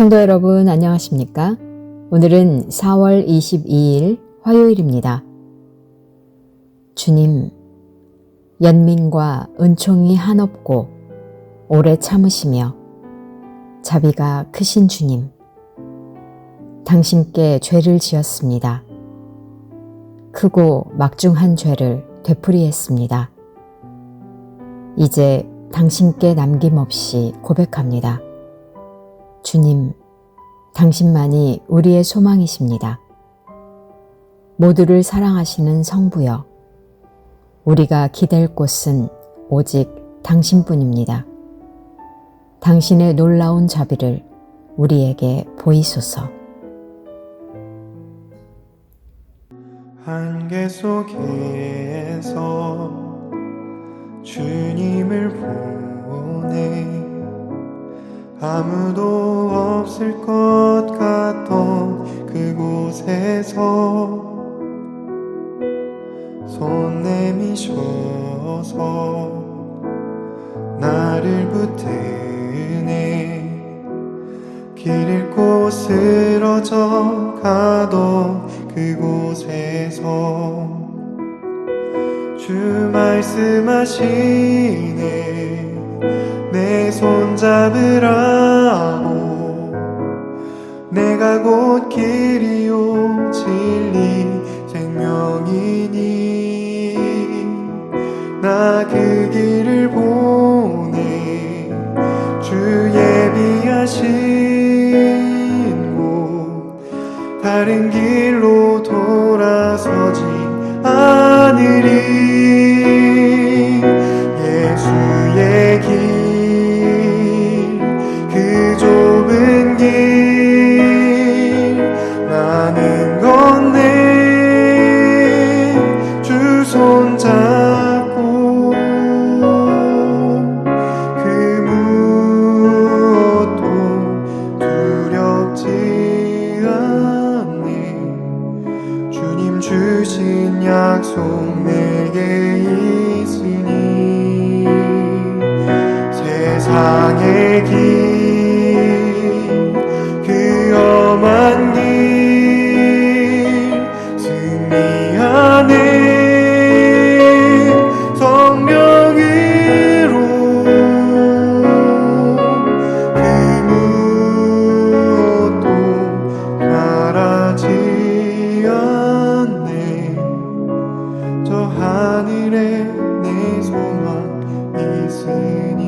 성도 여러분 안녕하십니까? 오늘은 4월 22일 화요일입니다. 주님, 연민과 은총이 한없고 오래 참으시며 자비가 크신 주님, 당신께 죄를 지었습니다. 크고 막중한 죄를 되풀이했습니다. 이제 당신께 남김없이 고백합니다. 주님, 당신만이 우리의 소망이십니다. 모두를 사랑하시는 성부여, 우리가 기댈 곳은 오직 당신뿐입니다. 당신의 놀라운 자비를 우리에게 보이소서. 안개 속에서 주님을 보내 아무도 없을 것 같던 그곳에서 손 내미셔서 나를 붙드네 길 잃고 쓰러져 가던 그곳에서 주 말씀하시네 내 손 잡으라고 내가 곧 길이요 진리 생명이니 나 그 길을 보내 주 예비하신 곳 다른 길로 돌아서지 않으리 예수의 길 그 좁은 길 나는 건네 주 손 잡고 그 무엇도 두렵지 않네 주님 주신 약속 내게 있으니 세상의 길 그 험한 길 승리하네 성령으로 그 무엇도 바라지 않네 저 하늘에 내 소망 있으니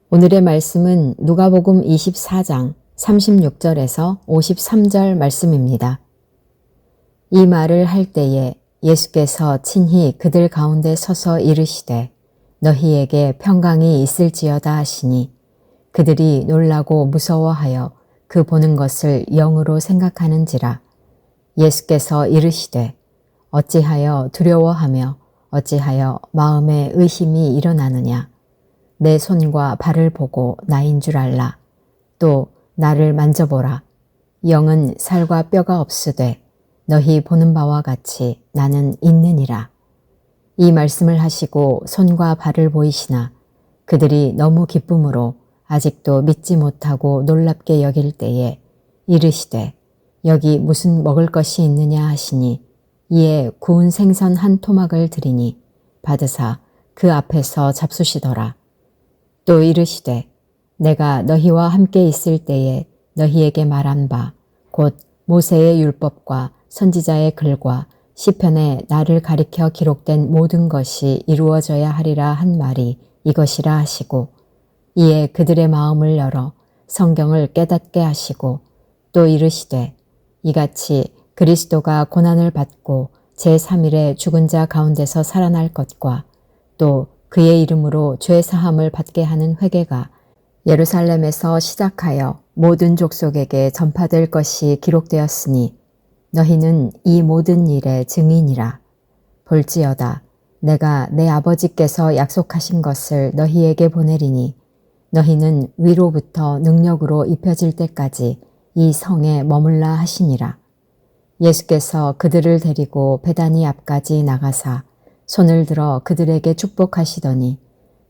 오늘의 말씀은 누가복음 24장 36절에서 53절 말씀입니다. 이 말을 할 때에 예수께서 친히 그들 가운데 서서 이르시되 너희에게 평강이 있을지어다 하시니 그들이 놀라고 무서워하여 그 보는 것을 영으로 생각하는지라. 예수께서 이르시되 어찌하여 두려워하며 어찌하여 마음에 의심이 일어나느냐. 내 손과 발을 보고 나인 줄 알라. 또 나를 만져보라. 영은 살과 뼈가 없으되 너희 보는 바와 같이 나는 있느니라. 이 말씀을 하시고 손과 발을 보이시나 그들이 너무 기쁨으로 아직도 믿지 못하고 놀랍게 여길 때에 이르시되 여기 무슨 먹을 것이 있느냐 하시니 이에 구운 생선 한 토막을 드리니 받으사 그 앞에서 잡수시더라. 또 이르시되 내가 너희와 함께 있을 때에 너희에게 말한 바 곧 모세의 율법과 선지자의 글과 시편에 나를 가리켜 기록된 모든 것이 이루어져야 하리라 한 말이 이것이라 하시고 이에 그들의 마음을 열어 성경을 깨닫게 하시고 또 이르시되 이같이 그리스도가 고난을 받고 제3일에 죽은 자 가운데서 살아날 것과 또 그의 이름으로 죄 사함을 받게 하는 회개가 예루살렘에서 시작하여 모든 족속에게 전파될 것이 기록되었으니 너희는 이 모든 일의 증인이라. 볼지어다 내가 내 아버지께서 약속하신 것을 너희에게 보내리니 너희는 위로부터 능력으로 입혀질 때까지 이 성에 머물라 하시니라. 예수께서 그들을 데리고 베다니 앞까지 나가사 손을 들어 그들에게 축복하시더니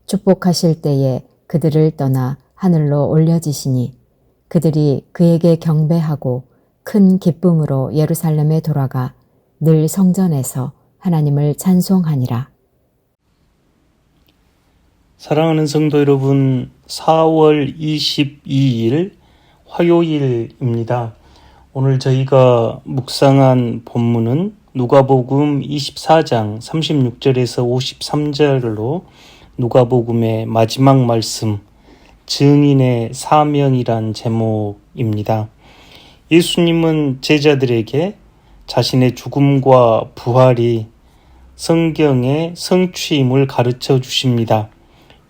축복하실 때에 그들을 떠나 하늘로 올려지시니 그들이 그에게 경배하고 큰 기쁨으로 예루살렘에 돌아가 늘 성전에서 하나님을 찬송하니라. 사랑하는 성도 여러분, 4월 22일 화요일입니다. 오늘 저희가 묵상한 본문은 누가복음 24장 36절에서 53절로 누가복음의 마지막 말씀, 증인의 사명이란 제목입니다. 예수님은 제자들에게 자신의 죽음과 부활이 성경의 성취임을 가르쳐 주십니다.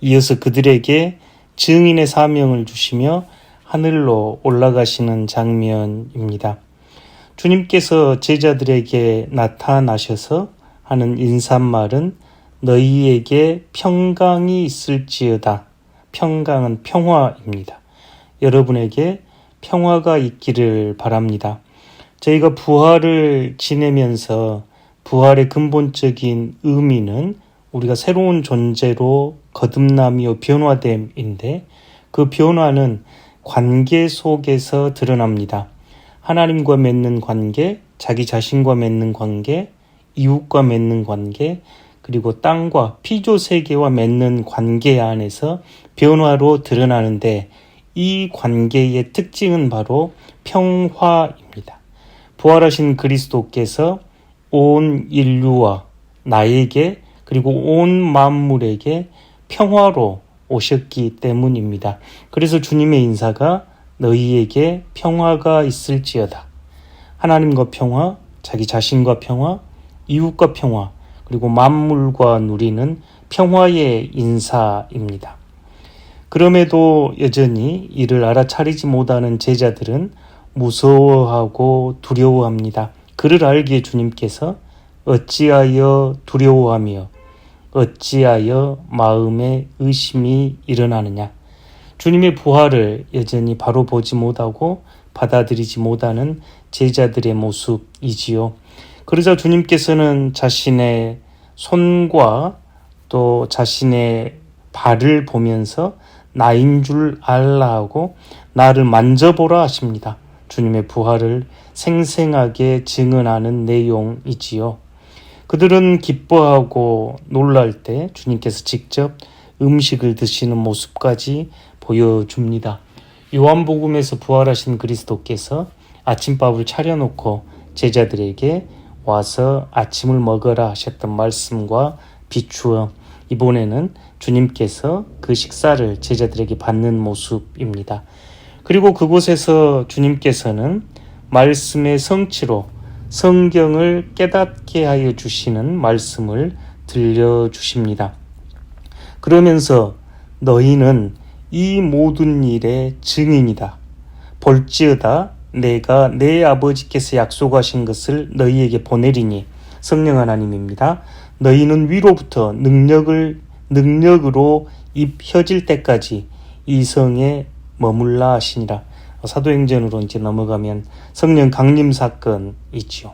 이어서 그들에게 증인의 사명을 주시며 하늘로 올라가시는 장면입니다. 주님께서 제자들에게 나타나셔서 하는 인사말은 너희에게 평강이 있을지어다. 평강은 평화입니다. 여러분에게 평화가 있기를 바랍니다. 저희가 부활을 지내면서 부활의 근본적인 의미는 우리가 새로운 존재로 거듭남이요 변화됨인데 그 변화는 관계 속에서 드러납니다. 하나님과 맺는 관계, 자기 자신과 맺는 관계, 이웃과 맺는 관계, 그리고 땅과 피조 세계와 맺는 관계 안에서 변화로 드러나는데 이 관계의 특징은 바로 평화입니다. 부활하신 그리스도께서 온 인류와 나에게 그리고 온 만물에게 평화로 오셨기 때문입니다. 그래서 주님의 인사가 너희에게 평화가 있을지어다. 하나님과 평화, 자기 자신과 평화, 이웃과 평화, 그리고 만물과 누리는 평화의 인사입니다. 그럼에도 여전히 이를 알아차리지 못하는 제자들은 무서워하고 두려워합니다. 그를 알기에 주님께서 어찌하여 두려워하며 어찌하여 마음에 의심이 일어나느냐. 주님의 부활을 여전히 바로 보지 못하고 받아들이지 못하는 제자들의 모습이지요. 그러자 주님께서는 자신의 손과 또 자신의 발을 보면서 나인 줄 알라 하고 나를 만져보라 하십니다. 주님의 부활을 생생하게 증언하는 내용이지요. 그들은 기뻐하고 놀랄 때 주님께서 직접 음식을 드시는 모습까지 보여줍니다. 요한복음에서 부활하신 그리스도께서 아침밥을 차려놓고 제자들에게 와서 아침을 먹어라 하셨던 말씀과 비추어 이번에는 주님께서 그 식사를 제자들에게 받는 모습입니다. 그리고 그곳에서 주님께서는 말씀의 성취로 성경을 깨닫게 하여 주시는 말씀을 들려주십니다. 그러면서 너희는 이 모든 일의 증인이다. 볼지어다 내가 내 아버지께서 약속하신 것을 너희에게 보내리니 성령 하나님입니다. 너희는 위로부터 능력으로 입혀질 때까지 이 성에 머물라 하시니라. 사도행전으로 이제 넘어가면 성령 강림 사건이지요.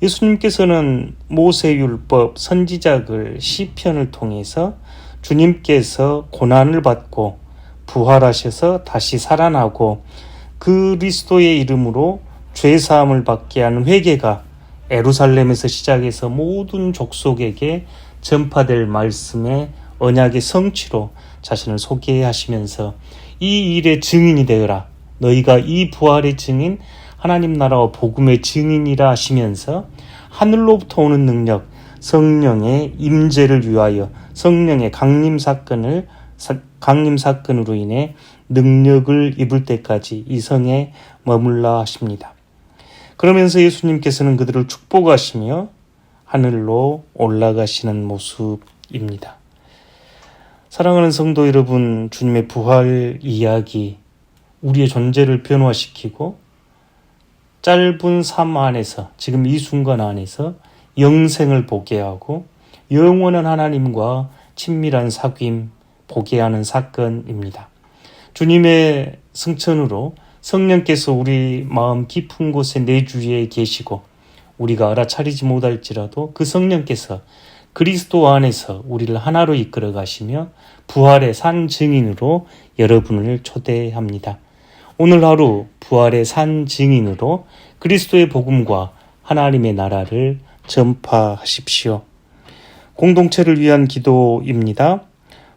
예수님께서는 모세율법, 선지자글, 시편을 통해서 주님께서 고난을 받고 부활하셔서 다시 살아나고 그리스도의 이름으로 죄사함을 받게 하는 회개가 예루살렘에서 시작해서 모든 족속에게 전파될 말씀의 언약의 성취로 자신을 소개하시면서 이 일의 증인이 되어라. 너희가 이 부활의 증인, 하나님 나라와 복음의 증인이라 하시면서 하늘로부터 오는 능력, 성령의 임재를 위하여 성령의 강림 사건으로 인해 능력을 입을 때까지 이 성에 머물라 하십니다. 그러면서 예수님께서는 그들을 축복하시며 하늘로 올라가시는 모습입니다. 사랑하는 성도 여러분, 주님의 부활 이야기, 우리의 존재를 변화시키고 짧은 삶 안에서 지금 이 순간 안에서 영생을 보게 하고 영원한 하나님과 친밀한 사귐 보게 하는 사건입니다. 주님의 승천으로 성령께서 우리 마음 깊은 곳에 내주위에 계시고 우리가 알아차리지 못할지라도 그 성령께서 그리스도 안에서 우리를 하나로 이끌어 가시며 부활의 산 증인으로 여러분을 초대합니다. 오늘 하루 부활의 산 증인으로 그리스도의 복음과 하나님의 나라를 전파하십시오. 공동체를 위한 기도입니다.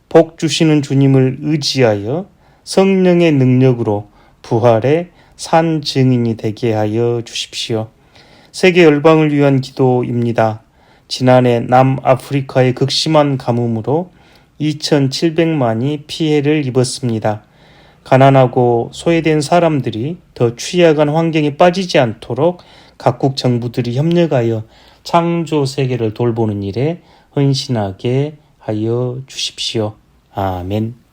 복 주시는 주님을 의지하여 성령의 능력으로 부활의 산 증인이 되게 하여 주십시오. 세계 열방을 위한 기도입니다. 지난해 남아프리카의 극심한 가뭄으로 2,700만이 피해를 입었습니다. 가난하고 소외된 사람들이 더 취약한 환경에 빠지지 않도록 각국 정부들이 협력하여 창조 세계를 돌보는 일에 헌신하게 하여 주십시오. 아멘.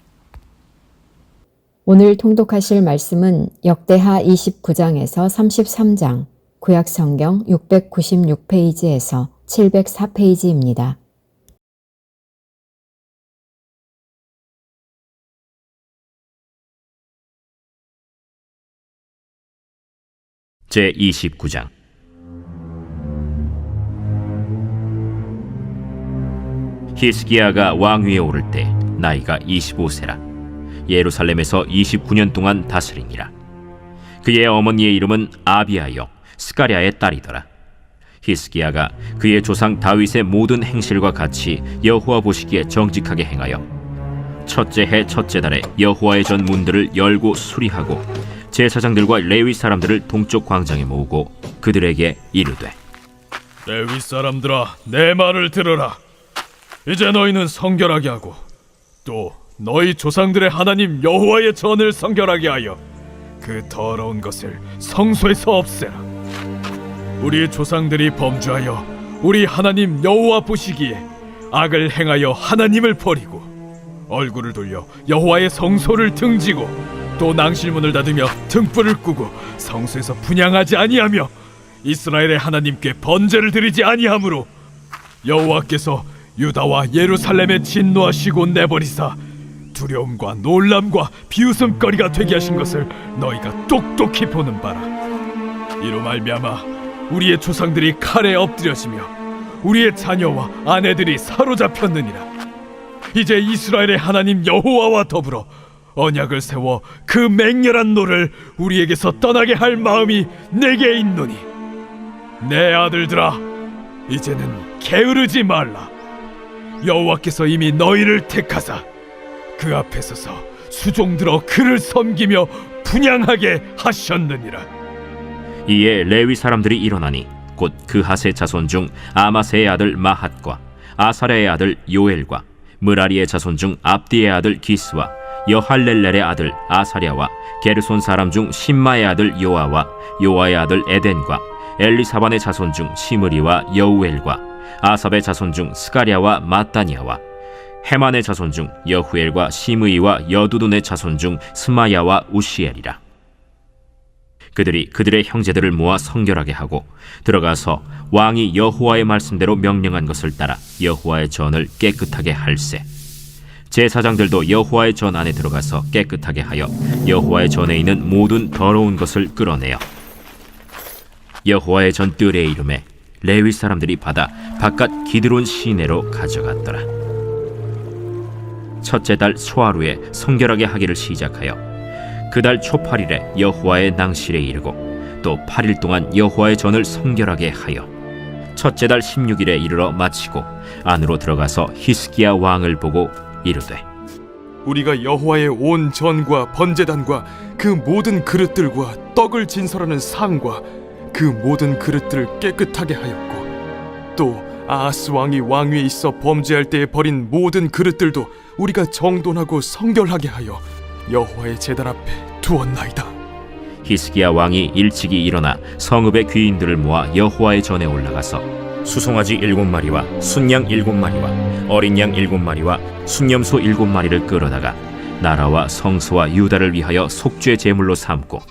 오늘 통독하실 말씀은 역대하 29장에서 33장, 구약성경 696페이지에서 704페이지입니다. 제29장 히스기야가 왕위에 오를 때 나이가 25세라 예루살렘에서 29년 동안 다스리니라. 그의 어머니의 이름은 아비아요 스가랴의 딸이더라. 히스기야가 그의 조상 다윗의 모든 행실과 같이 여호와 보시기에 정직하게 행하여 첫째 해 첫째 달에 여호와의 전 문들을 열고 수리하고 제사장들과 레위 사람들을 동쪽 광장에 모으고 그들에게 이르되 레위 사람들아, 내 말을 들으라. 이제 너희는 성결하게 하고 또 너희 조상들의 하나님 여호와의 전을 성결하게 하여 그 더러운 것을 성소에서 없애라. 우리 조상들이 범죄하여 우리 하나님 여호와 보시기에 악을 행하여 하나님을 버리고 얼굴을 돌려 여호와의 성소를 등지고 또 낭실문을 닫으며 등불을 끄고 성소에서 분향하지 아니하며 이스라엘의 하나님께 번제를 드리지 아니하므로 여호와께서 유다와 예루살렘에 진노하시고 내버리사 두려움과 놀람과 비웃음거리가 되게 하신 것을 너희가 똑똑히 보는 바라. 이로 말미암아 우리의 조상들이 칼에 엎드려지며 우리의 자녀와 아내들이 사로잡혔느니라. 이제 이스라엘의 하나님 여호와와 더불어 언약을 세워 그 맹렬한 노를 우리에게서 떠나게 할 마음이 내게 있노니 내 아들들아, 이제는 게으르지 말라. 여호와께서 이미 너희를 택하사 그 앞에 서서 수종들어 그를 섬기며 분향하게 하셨느니라. 이에 레위 사람들이 일어나니 곧 그핫의 자손 중 아마세의 아들 마핫과 아사랴의 아들 요엘과 므라리의 자손 중 압디의 아들 기스와 여할렐렐의 아들 아사랴와 게르손 사람 중 심마의 아들 요아와 요아의 아들 에덴과 엘리사반의 자손 중 시므리와 여우엘과 아삽의 자손 중 스가랴와 마따니아와 헤만의 자손 중 여후엘과 시므이와 여두둔의 자손 중 스마야와 우시엘이라. 그들이 그들의 형제들을 모아 성결하게 하고 들어가서 왕이 여호와의 말씀대로 명령한 것을 따라 여호와의 전을 깨끗하게 할세. 제사장들도 여호와의 전 안에 들어가서 깨끗하게 하여 여호와의 전에 있는 모든 더러운 것을 끌어내어 여호와의 전 뜰의 이름에 레위 사람들이 받아 바깥 기드론 시내로 가져갔더라. 첫째 달 소하루에 성결하게 하기를 시작하여 그달 초 8일에 여호와의 낭실에 이르고 또 8일 동안 여호와의 전을 성결하게 하여 첫째 달 16일에 이르러 마치고 안으로 들어가서 히스기야 왕을 보고 이르되 우리가 여호와의 온 전과 번제단과 그 모든 그릇들과 떡을 진설하는 상과 그 모든 그릇들을 깨끗하게 하였고 또 아하스 왕이 왕위에 있어 범죄할 때에 버린 모든 그릇들도 우리가 정돈하고 성결하게 하여 여호와의 제단 앞에 두었나이다. 히스기야 왕이 일찍이 일어나 성읍의 귀인들을 모아 여호와의 전에 올라가서 수송아지 7마리와 순양 7마리와 어린 양 7마리와 순염소 7마리를 끌어다가 나라와 성소와 유다를 위하여 속죄 제물로 삼고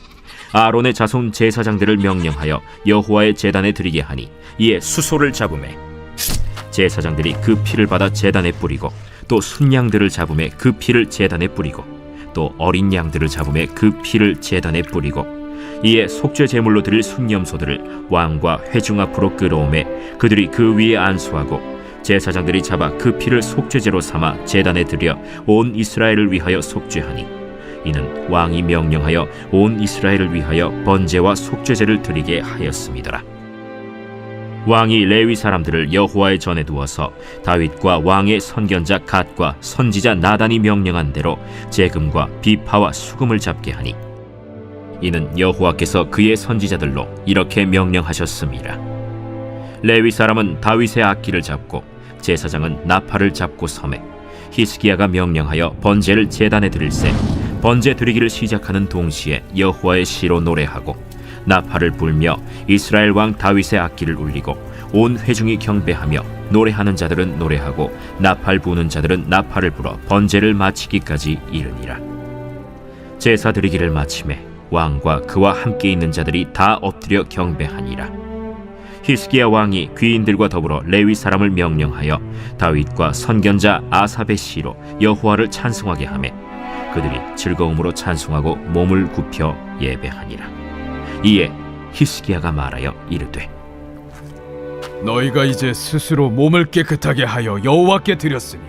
아론의 자손 제사장들을 명령하여 여호와의 제단에 드리게 하니 이에 수소를 잡음에 제사장들이 그 피를 받아 제단에 뿌리고 또 순양들을 잡음에 그 피를 제단에 뿌리고 또 어린 양들을 잡음에 그 피를 제단에 뿌리고 이에 속죄 제물로 드릴 순염소들을 왕과 회중 앞으로 끌어오매 그들이 그 위에 안수하고 제사장들이 잡아 그 피를 속죄제로 삼아 제단에 드려 온 이스라엘을 위하여 속죄하니 이는 왕이 명령하여 온 이스라엘을 위하여 번제와 속죄제를 드리게 하였음이더라. 왕이 레위 사람들을 여호와의 전에 두어서 다윗과 왕의 선견자 갓과 선지자 나단이 명령한 대로 재금과 비파와 수금을 잡게 하니 이는 여호와께서 그의 선지자들로 이렇게 명령하셨음이라. 레위 사람은 다윗의 악기를 잡고 제사장은 나팔을 잡고 섬에 히스기야가 명령하여 번제를 제단에 드릴새 번제 드리기를 시작하는 동시에 여호와의 시로 노래하고 나팔을 불며 이스라엘 왕 다윗의 악기를 울리고 온 회중이 경배하며 노래하는 자들은 노래하고 나팔 부는 자들은 나팔을 불어 번제를 마치기까지 이르니라. 제사 드리기를 마침에 왕과 그와 함께 있는 자들이 다 엎드려 경배하니라. 히스기야 왕이 귀인들과 더불어 레위 사람을 명령하여 다윗과 선견자 아삽의 시로 여호와를 찬송하게 하매 그들이 즐거움으로 찬송하고 몸을 굽혀 예배하니라. 이에 히스기야가 말하여 이르되 너희가 이제 스스로 몸을 깨끗하게 하여 여호와께 드렸으니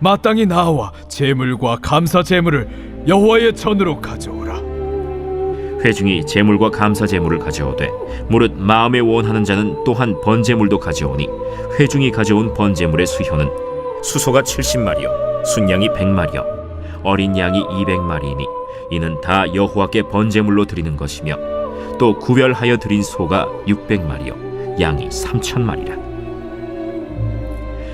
마땅히 나와 제물과 감사 제물을 여호와의 전으로 가져오라. 회중이 제물과 감사 제물을 가져오되 무릇 마음에 원하는 자는 또한 번제물도 가져오니 회중이 가져온 번제물의 수효는 수소가 70마리요 순양이 100마리요 어린 양이 200마리이니 이는 다 여호와께 번제물로 드리는 것이며 또 구별하여 드린 소가 600마리요 양이 3,000마리라.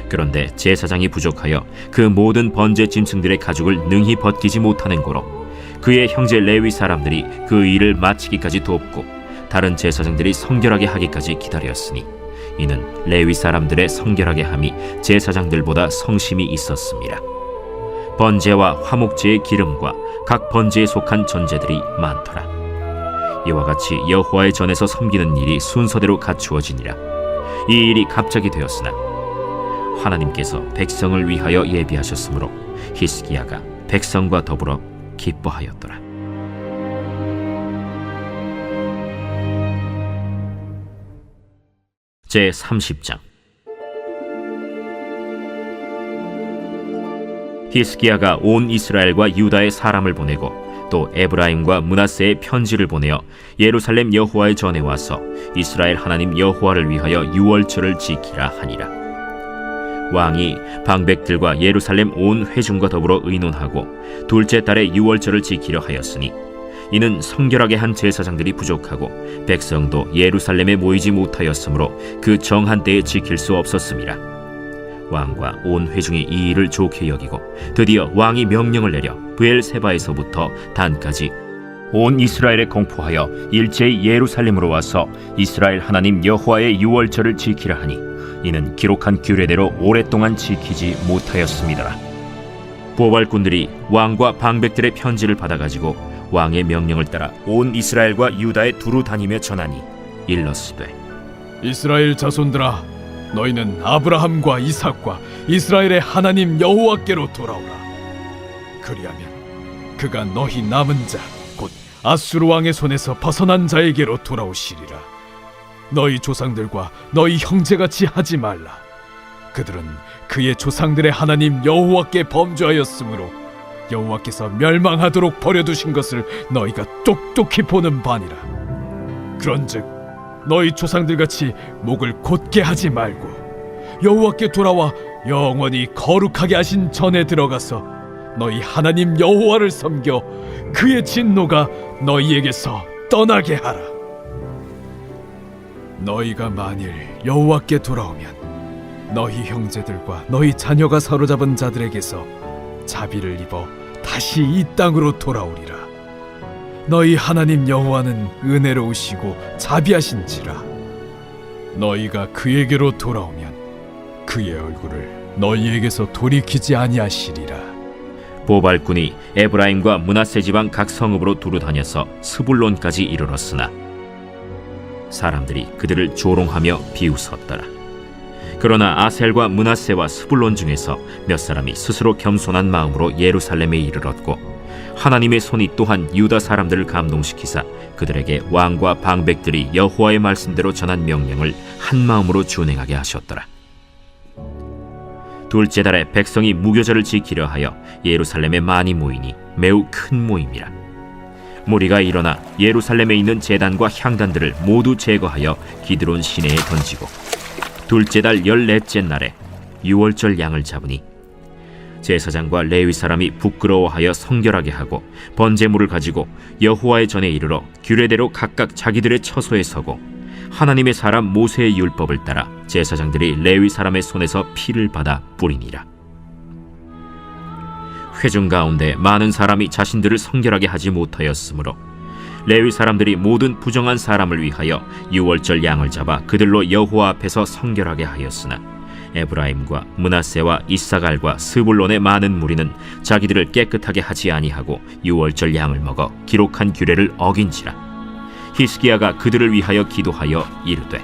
그런데 제사장이 부족하여 그 모든 번제 짐승들의 가죽을 능히 벗기지 못하는 고로 그의 형제 레위 사람들이 그 일을 마치기까지 돕고 다른 제사장들이 성결하게 하기까지 기다렸으니 이는 레위 사람들의 성결하게 함이 제사장들보다 성심이 있었습니다. 번제와 화목제의 기름과 각 번제에 속한 전제들이 많더라. 이와 같이 여호와의 전에서 섬기는 일이 순서대로 갖추어지니라. 이 일이 갑자기 되었으나 하나님께서 백성을 위하여 예비하셨으므로 히스기야가 백성과 더불어 기뻐하였더라. 제30장. 히스기야가 온 이스라엘과 유다의 사람을 보내고 또 에브라임과 므낫세의 편지를 보내어 예루살렘 여호와의 전에 와서 이스라엘 하나님 여호와를 위하여 유월절을 지키라 하니라. 왕이 방백들과 예루살렘 온 회중과 더불어 의논하고 둘째 달에 유월절을 지키려 하였으니 이는 성결하게 한 제사장들이 부족하고 백성도 예루살렘에 모이지 못하였으므로 그 정한 때에 지킬 수 없었음이라. 왕과 온 회중이 이 일을 좋게 여기고 드디어 왕이 명령을 내려 브엘세바에서부터 단까지 온 이스라엘에 공포하여 일제히 예루살렘으로 와서 이스라엘 하나님 여호와의 유월절을 지키라 하니 이는 기록한 규례대로 오랫동안 지키지 못하였습니다. 보발꾼들이 왕과 방백들의 편지를 받아가지고 왕의 명령을 따라 온 이스라엘과 유다에 두루 다니며 전하니 일렀으되 이스라엘 자손들아, 너희는 아브라함과 이삭과 이스라엘의 하나님 여호와께로 돌아오라. 그리하면 그가 너희 남은 자 곧 아수르 왕의 손에서 벗어난 자에게로 돌아오시리라. 너희 조상들과 너희 형제같이 하지 말라. 그들은 그의 조상들의 하나님 여호와께 범죄하였으므로 여호와께서 멸망하도록 버려두신 것을 너희가 똑똑히 보는 바니라. 그런즉 너희 조상들같이 목을 곧게 하지 말고 여호와께 돌아와 영원히 거룩하게 하신 전에 들어가서 너희 하나님 여호와를 섬겨 그의 진노가 너희에게서 떠나게 하라. 너희가 만일 여호와께 돌아오면 너희 형제들과 너희 자녀가 사로잡은 자들에게서 자비를 입어 다시 이 땅으로 돌아오리라. 너희 하나님 여호와는 은혜로우시고 자비하신지라. 너희가 그에게로 돌아오면 그의 얼굴을 너희에게서 돌이키지 아니하시리라. 보발꾼이 에브라임과 므낫세 지방 각 성읍으로 두루 다녀서 스불론까지 이르렀으나 사람들이 그들을 조롱하며 비웃었더라. 그러나 아셀과 므낫세와 스불론 중에서 몇 사람이 스스로 겸손한 마음으로 예루살렘에 이르렀고 하나님의 손이 또한 유다 사람들을 감동시키사 그들에게 왕과 방백들이 여호와의 말씀대로 전한 명령을 한 마음으로 준행하게 하셨더라. 둘째 달에 백성이 무교절을 지키려 하여 예루살렘에 많이 모이니 매우 큰 모임이라. 무리가 일어나 예루살렘에 있는 제단과 향단들을 모두 제거하여 기드론 시내에 던지고 둘째 달 14째 날에 유월절 양을 잡으니 제사장과 레위 사람이 부끄러워하여 성결하게 하고 번제물을 가지고 여호와의 전에 이르러 규례대로 각각 자기들의 처소에 서고 하나님의 사람 모세의 율법을 따라 제사장들이 레위 사람의 손에서 피를 받아 뿌리니라. 회중 가운데 많은 사람이 자신들을 성결하게 하지 못하였으므로 레위 사람들이 모든 부정한 사람을 위하여 유월절 양을 잡아 그들로 여호와 앞에서 성결하게 하였으나 에브라임과 므낫세와 이사갈과 스불론의 많은 무리는 자기들을 깨끗하게 하지 아니하고 유월절 양을 먹어 기록한 규례를 어긴지라. 히스기야가 그들을 위하여 기도하여 이르되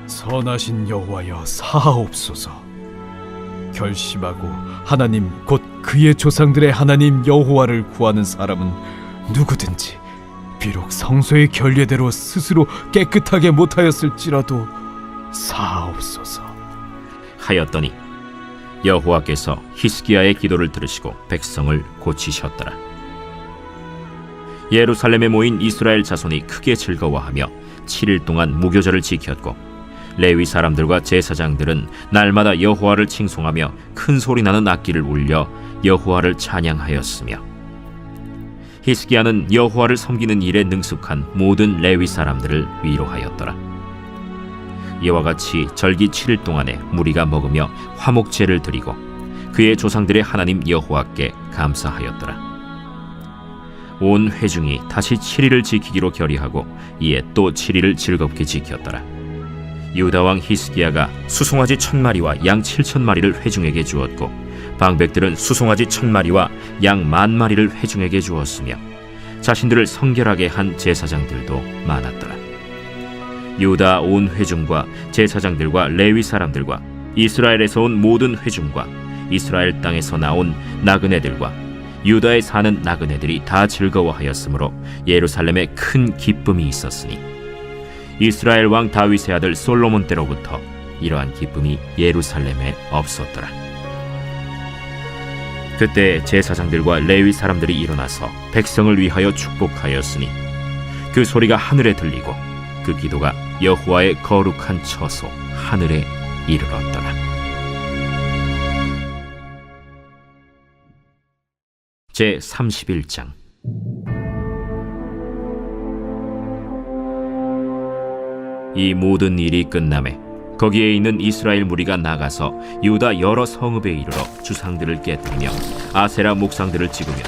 선하신 여호와여 사하옵소서. 결심하고 하나님 곧 그의 조상들의 하나님 여호와를 구하는 사람은 누구든지 비록 성소의 결례대로 스스로 깨끗하게 못하였을지라도 사하옵소서 하였더니 여호와께서 히스기야의 기도를 들으시고 백성을 고치셨더라. 예루살렘에 모인 이스라엘 자손이 크게 즐거워하며 7일 동안 무교절을 지켰고 레위 사람들과 제사장들은 날마다 여호와를 칭송하며 큰 소리 나는 악기를 울려 여호와를 찬양하였으며 히스기야는 여호와를 섬기는 일에 능숙한 모든 레위 사람들을 위로하였더라. 이와 같이 절기 7일 동안에 무리가 먹으며 화목제를 드리고 그의 조상들의 하나님 여호와께 감사하였더라. 온 회중이 다시 7일을 지키기로 결의하고 이에 또 7일을 즐겁게 지켰더라. 유다 왕 히스기야가 수송아지 1000마리와 양 7000마리를 회중에게 주었고 방백들은 수송아지 1000마리와 양 10,000마리를 회중에게 주었으며 자신들을 성결하게 한 제사장들도 많았더라. 유다 온 회중과 제사장들과 레위 사람들과 이스라엘에서 온 모든 회중과 이스라엘 땅에서 나온 나그네들과 유다에 사는 나그네들이 다 즐거워하였으므로 예루살렘에 큰 기쁨이 있었으니 이스라엘 왕 다윗의 아들 솔로몬 때로부터 이러한 기쁨이 예루살렘에 없었더라. 그때 제사장들과 레위 사람들이 일어나서 백성을 위하여 축복하였으니 그 소리가 하늘에 들리고 그 기도가 여호와의 거룩한 처소 하늘에 이르렀더라. 제 31장. 이 모든 일이 끝남에 거기에 있는 이스라엘 무리가 나가서 유다 여러 성읍에 이르러 주상들을 깨뜨리며 아세라 목상들을 찍으며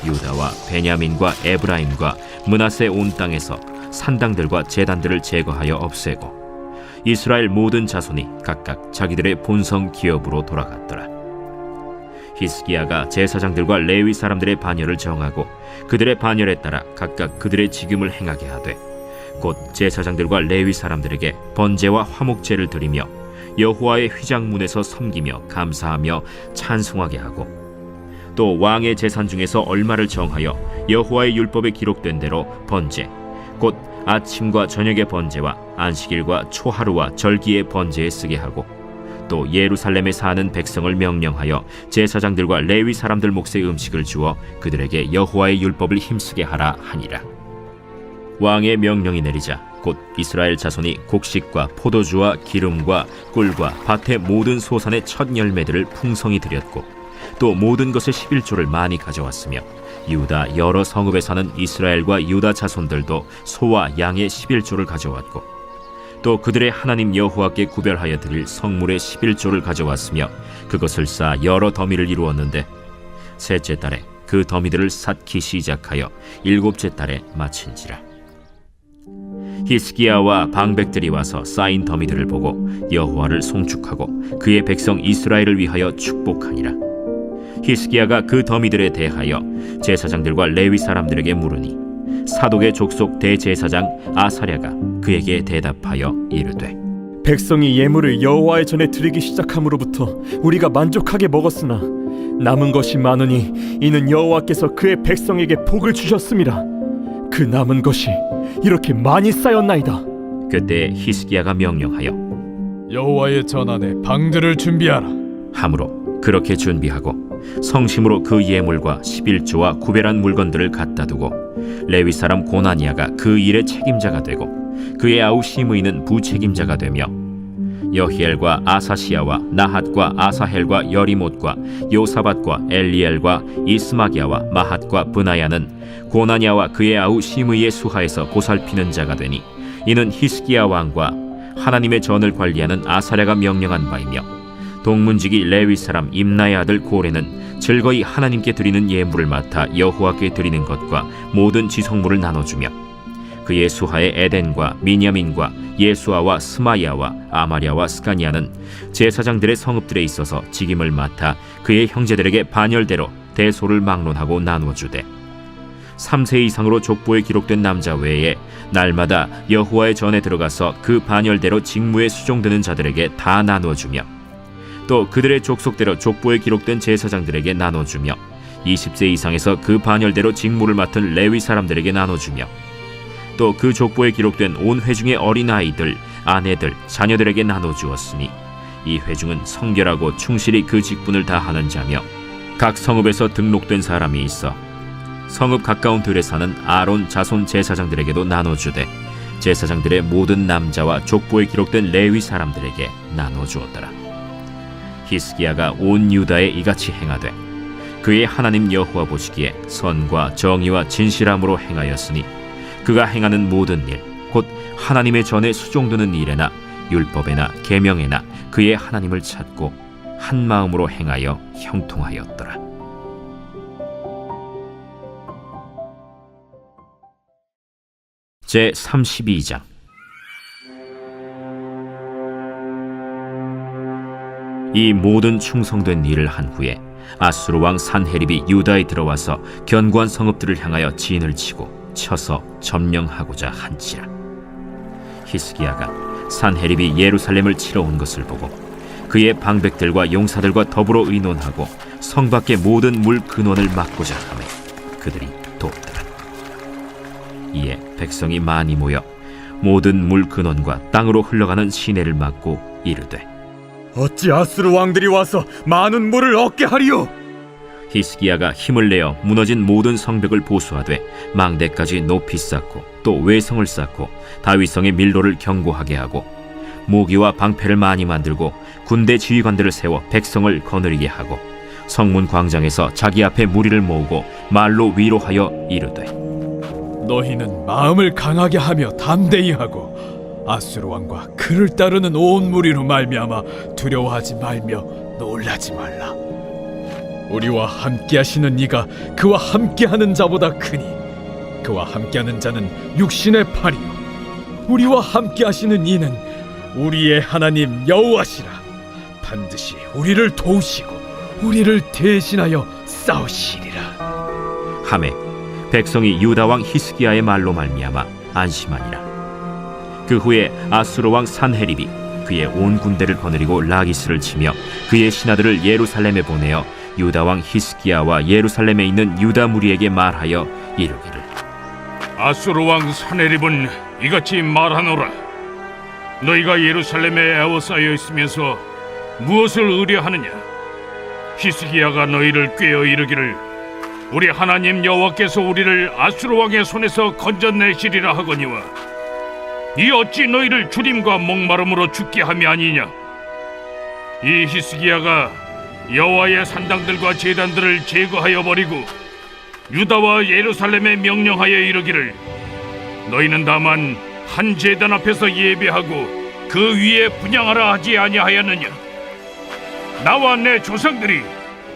유다와 베냐민과 에브라임과 므낫세 온 땅에서 산당들과 제단들을 제거하여 없애고 이스라엘 모든 자손이 각각 자기들의 본성 기업으로 돌아갔더라. 히스기야가 제사장들과 레위 사람들의 반열을 정하고 그들의 반열에 따라 각각 그들의 직임을 행하게 하되 곧 제사장들과 레위 사람들에게 번제와 화목제를 드리며 여호와의 휘장문에서 섬기며 감사하며 찬송하게 하고 또 왕의 재산 중에서 얼마를 정하여 여호와의 율법에 기록된 대로 번제 곧 아침과 저녁의 번제와 안식일과 초하루와 절기의 번제에 쓰게 하고 또 예루살렘에 사는 백성을 명령하여 제사장들과 레위 사람들 몫의 음식을 주어 그들에게 여호와의 율법을 힘쓰게 하라 하니라. 왕의 명령이 내리자 곧 이스라엘 자손이 곡식과 포도주와 기름과 꿀과 밭의 모든 소산의 첫 열매들을 풍성히 드렸고 또 모든 것의 11조를 많이 가져왔으며 유다 여러 성읍에 사는 이스라엘과 유다 자손들도 소와 양의 11조를 가져왔고 또 그들의 하나님 여호와께 구별하여 드릴 성물의 11조를 가져왔으며 그것을 쌓아 여러 더미를 이루었는데 셋째 달에 그 더미들을 쌓기 시작하여 일곱째 달에 마친지라. 히스기야와 방백들이 와서 쌓인 더미들을 보고 여호와를 송축하고 그의 백성 이스라엘을 위하여 축복하니라. 히스기야가 그 더미들에 대하여 제사장들과 레위 사람들에게 물으니 사독의 족속 대제사장 아사랴가 그에게 대답하여 이르되 백성이 예물을 여호와의 전에 드리기 시작함으로부터 우리가 만족하게 먹었으나 남은 것이 많으니 이는 여호와께서 그의 백성에게 복을 주셨음이라. 그 남은 것이 이렇게 많이 쌓였나이다. 그때 히스기야가 명령하여 여호와의 전 안에 방들을 준비하라. 함으로 그렇게 준비하고 성심으로 그 예물과 11조와 구별한 물건들을 갖다 두고 레위 사람 고나니아가 그 일의 책임자가 되고 그의 아우 시므이는 부책임자가 되며 여히엘과 아사시아와 나핫과 아사헬과 여리못과 요사밧과 엘리엘과 이스마기야와 마핫과 브나야는 고나니아와 그의 아우 시므이의 수하에서 보살피는 자가 되니 이는 히스기야 왕과 하나님의 전을 관리하는 아사랴가 명령한 바이며 동문지기 레위 사람 임나의 아들 고레는 즐거이 하나님께 드리는 예물을 맡아 여호와께 드리는 것과 모든 지성물을 나눠주며 그의 수하의 에덴과 미냐민과 예수아와 스마야와 아마랴와 스가니아는 제사장들의 성읍들에 있어서 직임을 맡아 그의 형제들에게 반열대로 대소를 막론하고 나누어주되 3세 이상으로 족보에 기록된 남자 외에 날마다 여호와의 전에 들어가서 그 반열대로 직무에 수종되는 자들에게 다 나누어주며 또 그들의 족속대로 족보에 기록된 제사장들에게 나눠주며 20세 이상에서 그 반열대로 직무를 맡은 레위 사람들에게 나눠주며 또 그 족보에 기록된 온 회중의 어린아이들, 아내들, 자녀들에게 나눠주었으니 이 회중은 성결하고 충실히 그 직분을 다하는 자며 각 성읍에서 등록된 사람이 있어 성읍 가까운 들에 사는 아론 자손 제사장들에게도 나눠주되 제사장들의 모든 남자와 족보에 기록된 레위 사람들에게 나눠주었더라. 히스기야가 온 유다에 이같이 행하되 그의 하나님 여호와 보시기에 선과 정의와 진실함으로 행하였으니 그가 행하는 모든 일, 곧 하나님의 전에 수종드는 일에나 율법에나 계명에나 그의 하나님을 찾고 한 마음으로 행하여 형통하였더라. 제 32장. 이 모든 충성된 일을 한 후에 아수르 왕 산헤립이 유다에 들어와서 견고한 성읍들을 향하여 진을 치고 쳐서 점령하고자 한지라. 히스기야가 산헤립이 예루살렘을 치러 온 것을 보고 그의 방백들과 용사들과 더불어 의논하고 성 밖의 모든 물 근원을 막고자 하매 그들이 돕더라. 이에 백성이 많이 모여 모든 물 근원과 땅으로 흘러가는 시내를 막고 이르되 어찌 아수르 왕들이 와서 많은 물을 얻게 하리요? 히스기야가 힘을 내어 무너진 모든 성벽을 보수하되 망대까지 높이 쌓고 또 외성을 쌓고 다윗성의 밀로를 견고하게 하고 모기와 방패를 많이 만들고 군대 지휘관들을 세워 백성을 거느리게 하고 성문 광장에서 자기 앞에 무리를 모으고 말로 위로하여 이르되 너희는 마음을 강하게 하며 담대히 하고 아수르 왕과 그를 따르는 온 무리로 말미암아 두려워하지 말며 놀라지 말라. 우리와 함께하시는 이가 그와 함께하는 자보다 크니 그와 함께하는 자는 육신의 팔이요 우리와 함께하시는 이는 우리의 하나님 여호와시라. 반드시 우리를 도우시고 우리를 대신하여 싸우시리라. 하매 백성이 유다 왕 히스기야의 말로 말미암아 안심하니라. 그 후에 아수르 왕 산헤립이 그의 온 군대를 거느리고 라기스를 치며 그의 신하들을 예루살렘에 보내어 유다 왕 히스기야와 예루살렘에 있는 유다 무리에게 말하여 이르기를 아수르 왕 산헤립은 이같이 말하노라. 너희가 예루살렘에 에워싸여 있으면서 무엇을 의뢰하느냐? 히스기야가 너희를 꾀어 이르기를 우리 하나님 여호와께서 우리를 아수르 왕의 손에서 건져내시리라 하거니와 이 어찌 너희를 주림과 목마름으로 죽게 함이 아니냐? 이 히스기야가 여호와의 산당들과 제단들을 제거하여 버리고 유다와 예루살렘에 명령하여 이르기를 너희는 다만 한 제단 앞에서 예배하고 그 위에 분향하라 하지 아니하였느냐? 나와 내 조상들이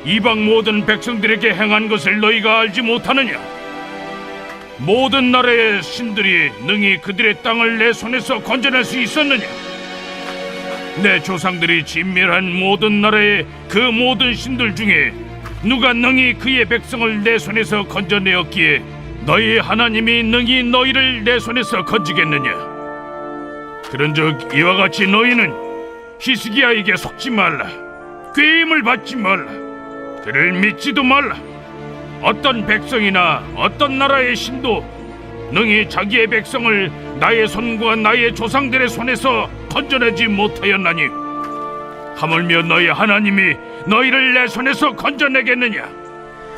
이방 모든 백성들에게 행한 것을 너희가 알지 못하느냐? 모든 나라의 신들이 능히 그들의 땅을 내 손에서 건져낼 수 있었느냐? 내 조상들이 진멸한 모든 나라의 그 모든 신들 중에 누가 능히 그의 백성을 내 손에서 건져내었기에 너희 하나님이 능히 너희를 내 손에서 건지겠느냐? 그런즉 이와 같이 너희는 히스기야에게 속지 말라. 꾀임을 받지 말라. 그를 믿지도 말라. 어떤 백성이나 어떤 나라의 신도 능히 자기의 백성을 나의 손과 나의 조상들의 손에서 건져내지 못하였나니 하물며 너희 하나님이 너희를 내 손에서 건져내겠느냐?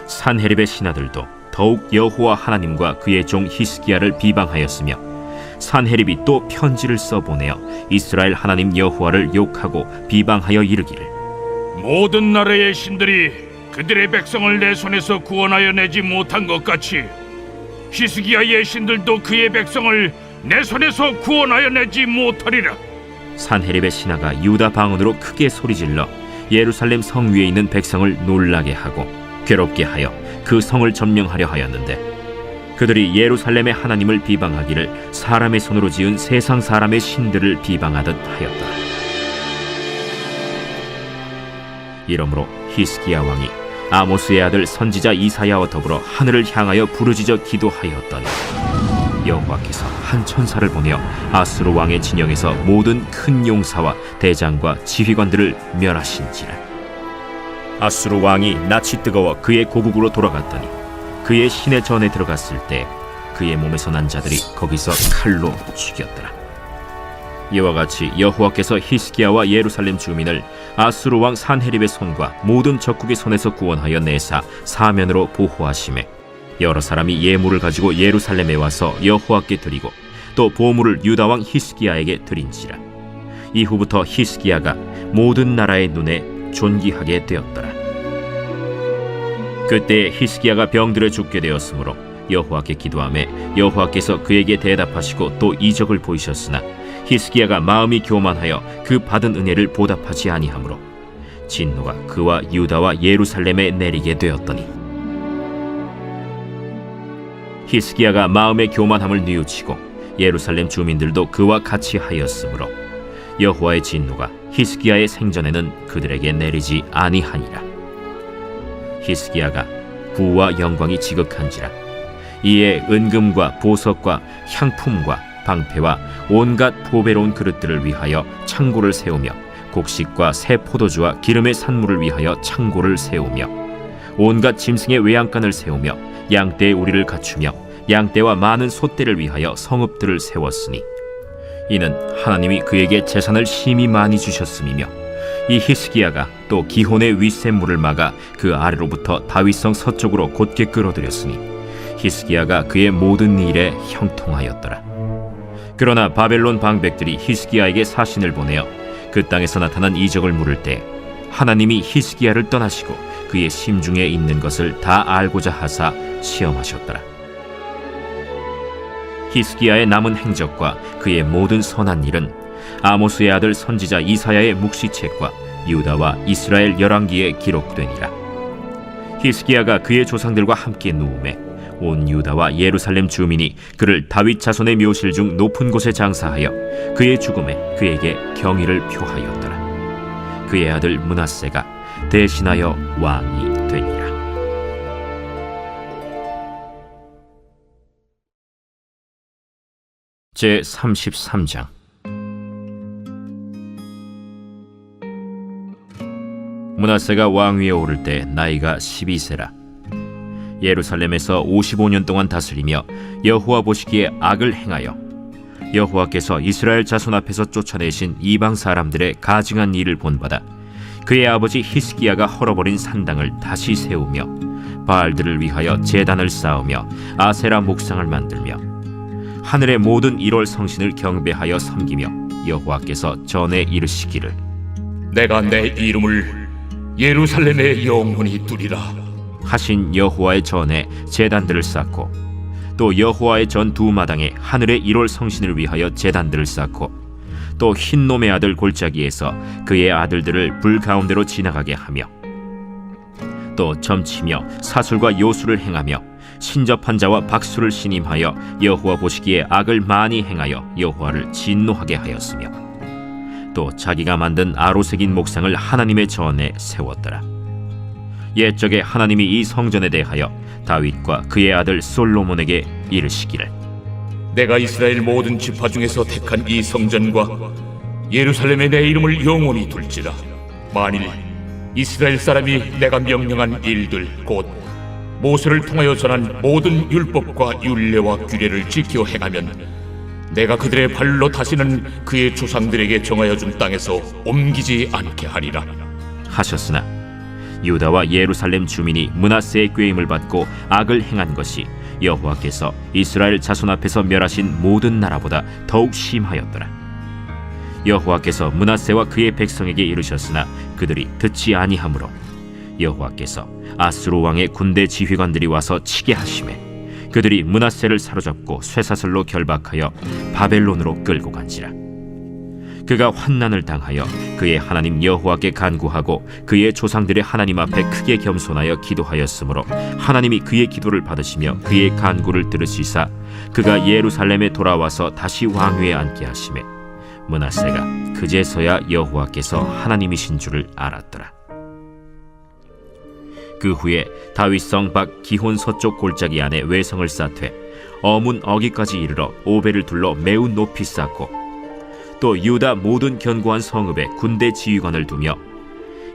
산헤립의 신하들도 더욱 여호와 하나님과 그의 종 히스기야를 비방하였으며 산헤립이 또 편지를 써보내어 이스라엘 하나님 여호와를 욕하고 비방하여 이르기를 모든 나라의 신들이 그들의 백성을 내 손에서 구원하여 내지 못한 것 같이 히스기야의 신들도 그의 백성을 내 손에서 구원하여 내지 못하리라. 산헤립의 신하가 유다 방언으로 크게 소리질러 예루살렘 성 위에 있는 백성을 놀라게 하고 괴롭게 하여 그 성을 점령하려 하였는데 그들이 예루살렘의 하나님을 비방하기를 사람의 손으로 지은 세상 사람의 신들을 비방하듯 하였더라. 이러므로 히스기야 왕이 아모스의 아들 선지자 이사야와 더불어 하늘을 향하여 부르짖어 기도하였더니 여호와께서 한 천사를 보내어 아수르 왕의 진영에서 모든 큰 용사와 대장과 지휘관들을 멸하신지라. 아수르 왕이 낯이 뜨거워 그의 고국으로 돌아갔더니 그의 시내 전에 들어갔을 때 그의 몸에서 난 자들이 거기서 칼로 죽였더라. 이와 같이 여호와께서 히스기야와 예루살렘 주민을 아수르 왕 산헤립의 손과 모든 적국의 손에서 구원하여 내사 사면으로 보호하시매 여러 사람이 예물을 가지고 예루살렘에 와서 여호와께 드리고 또 보물을 유다 왕 히스기야에게 드린지라. 이후부터 히스기야가 모든 나라의 눈에 존귀하게 되었더라. 그때 히스기야가 병들어 죽게 되었으므로 여호와께 기도하매 여호와께서 그에게 대답하시고 또 이적을 보이셨으나 히스기야가 마음이 교만하여 그 받은 은혜를 보답하지 아니하므로 진노가 그와 유다와 예루살렘에 내리게 되었더니 히스기야가 마음의 교만함을 뉘우치고 예루살렘 주민들도 그와 같이 하였으므로 여호와의 진노가 히스기야의 생전에는 그들에게 내리지 아니하니라. 히스기야가 부와 영광이 지극한지라. 이에 은금과 보석과 향품과 방패와 온갖 보배로운 그릇들을 위하여 창고를 세우며 곡식과 새 포도주와 기름의 산물을 위하여 창고를 세우며 온갖 짐승의 외양간을 세우며 양떼의 우리를 갖추며 양떼와 많은 소떼를 위하여 성읍들을 세웠으니 이는 하나님이 그에게 재산을 심히 많이 주셨음이며 이 히스기야가 또 기혼의 윗샘물을 막아 그 아래로부터 다윗성 서쪽으로 곧게 끌어들였으니 히스기야가 그의 모든 일에 형통하였더라. 그러나 바벨론 방백들이 히스기야에게 사신을 보내어 그 땅에서 나타난 이적을 물을 때 하나님이 히스기야를 떠나시고 그의 심중에 있는 것을 다 알고자 하사 시험하셨더라. 히스기야의 남은 행적과 그의 모든 선한 일은 아모스의 아들 선지자 이사야의 묵시책과 유다와 이스라엘 열왕기에 기록되니라. 히스기야가 그의 조상들과 함께 누우매 온 유다와 예루살렘 주민이 그를 다윗 자손의 묘실 중 높은 곳에 장사하여 그의 죽음에 그에게 경의를 표하였더라. 그의 아들 므낫세가 대신하여 왕이 되니라. 제 33장. 므낫세가 왕위에 오를 때 나이가 12세라. 예루살렘에서 55년 동안 다스리며 여호와 보시기에 악을 행하여 여호와께서 이스라엘 자손 앞에서 쫓아내신 이방 사람들의 가증한 일을 본받아 그의 아버지 히스기야가 헐어버린 산당을 다시 세우며 바알들을 위하여 제단을 쌓으며 아세라 목상을 만들며 하늘의 모든 1월 성신을 경배하여 섬기며 여호와께서 전에 이르시기를 내가 내 이름을 예루살렘에 영원히 두리라 하신 여호와의 전에 제단들을 쌓고 또 여호와의 전 두 마당에 하늘의 1월 성신을 위하여 제단들을 쌓고 또 흰놈의 아들 골짜기에서 그의 아들들을 불 가운데로 지나가게 하며 또 점치며 사술과 요술을 행하며 신접한 자와 박수를 신임하여 여호와 보시기에 악을 많이 행하여 여호와를 진노하게 하였으며 또 자기가 만든 아로새긴 목상을 하나님의 전에 세웠더라. 옛적에 하나님이 이 성전에 대하여 다윗과 그의 아들 솔로몬에게 이르시기를 내가 이스라엘 모든 지파 중에서 택한 이 성전과 예루살렘에 내 이름을 영원히 둘지라. 만일 이스라엘 사람이 내가 명령한 일들 곧 모세를 통하여 전한 모든 율법과 율례와 규례를 지켜 행하면 내가 그들의 발로 다시는 그의 조상들에게 정하여 준 땅에서 옮기지 않게 하리라 하셨으나 유다와 예루살렘 주민이 므낫세의 꾀임을 받고 악을 행한 것이 여호와께서 이스라엘 자손 앞에서 멸하신 모든 나라보다 더욱 심하였더라. 여호와께서 므낫세와 그의 백성에게 이르셨으나 그들이 듣지 아니하므로 여호와께서 아수르 왕의 군대 지휘관들이 와서 치게 하시매 그들이 므낫세를 사로잡고 쇠사슬로 결박하여 바벨론으로 끌고 간지라. 그가 환난을 당하여 그의 하나님 여호와께 간구하고 그의 조상들의 하나님 앞에 크게 겸손하여 기도하였으므로 하나님이 그의 기도를 받으시며 그의 간구를 들으시사 그가 예루살렘에 돌아와서 다시 왕위에 앉게 하시매 므낫세가 그제서야 여호와께서 하나님이신 줄을 알았더라. 그 후에 다윗성 밖 기혼 서쪽 골짜기 안에 외성을 쌓되 어문 어기까지 이르러 오벨을 둘러 매우 높이 쌓고 또 유다 모든 견고한 성읍에 군대 지휘관을 두며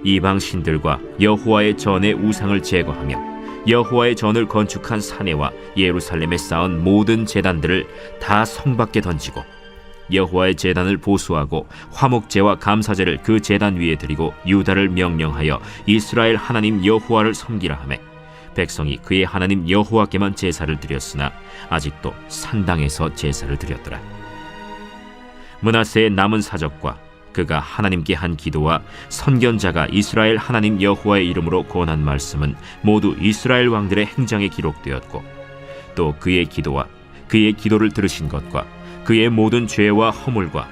이방 신들과 여호와의 전의 우상을 제거하며 여호와의 전을 건축한 사내와 예루살렘에 쌓은 모든 제단들을 다 성 밖에 던지고 여호와의 제단을 보수하고 화목제와 감사제를 그 제단 위에 드리고 유다를 명령하여 이스라엘 하나님 여호와를 섬기라 하매 백성이 그의 하나님 여호와께만 제사를 드렸으나 아직도 산당에서 제사를 드렸더라. 므낫세의 남은 사적과 그가 하나님께 한 기도와 선견자가 이스라엘 하나님 여호와의 이름으로 권한 말씀은 모두 이스라엘 왕들의 행장에 기록되었고 또 그의 기도와 그의 기도를 들으신 것과 그의 모든 죄와 허물과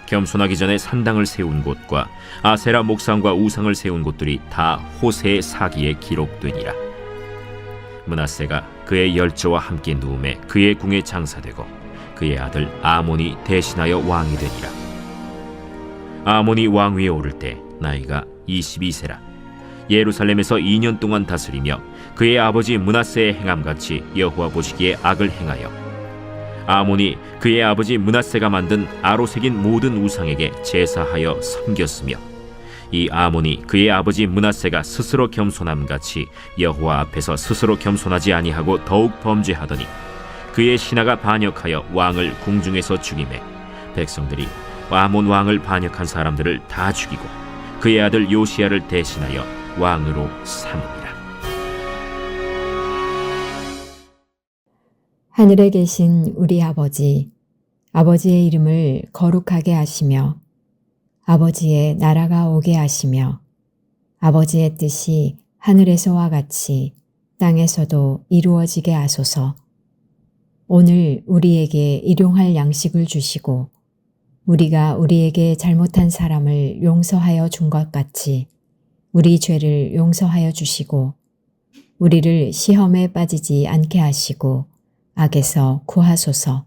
겸손하기 전에 산당을 세운 곳과 아세라 목상과 우상을 세운 곳들이 다 호세의 사기에 기록되니라. 므낫세가 그의 열조와 함께 누움에 그의 궁에 장사되고 그의 아들 아몬이 대신하여 왕이 되니라. 아몬이 왕위에 오를 때 나이가 22세라. 예루살렘에서 2년 동안 다스리며 그의 아버지 므낫세의 행함같이 여호와 보시기에 악을 행하여 아몬이 그의 아버지 므낫세가 만든 아로 새긴 모든 우상에게 제사하여 섬겼으며 이 아몬이 그의 아버지 므낫세가 스스로 겸손함같이 여호와 앞에서 스스로 겸손하지 아니하고 더욱 범죄하더니 그의 신하가 반역하여 왕을 궁중에서 죽이매 백성들이 아몬 왕을 반역한 사람들을 다 죽이고 그의 아들 요시야를 대신하여 왕으로 삼으니라. 하늘에 계신 우리 아버지, 아버지의 이름을 거룩하게 하시며 아버지의 나라가 오게 하시며 아버지의 뜻이 하늘에서와 같이 땅에서도 이루어지게 하소서. 오늘 우리에게 일용할 양식을 주시고 우리가 우리에게 잘못한 사람을 용서하여 준 것 같이 우리 죄를 용서하여 주시고 우리를 시험에 빠지지 않게 하시고 악에서 구하소서.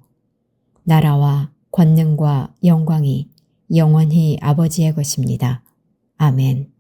나라와 권능과 영광이 영원히 아버지의 것입니다. 아멘.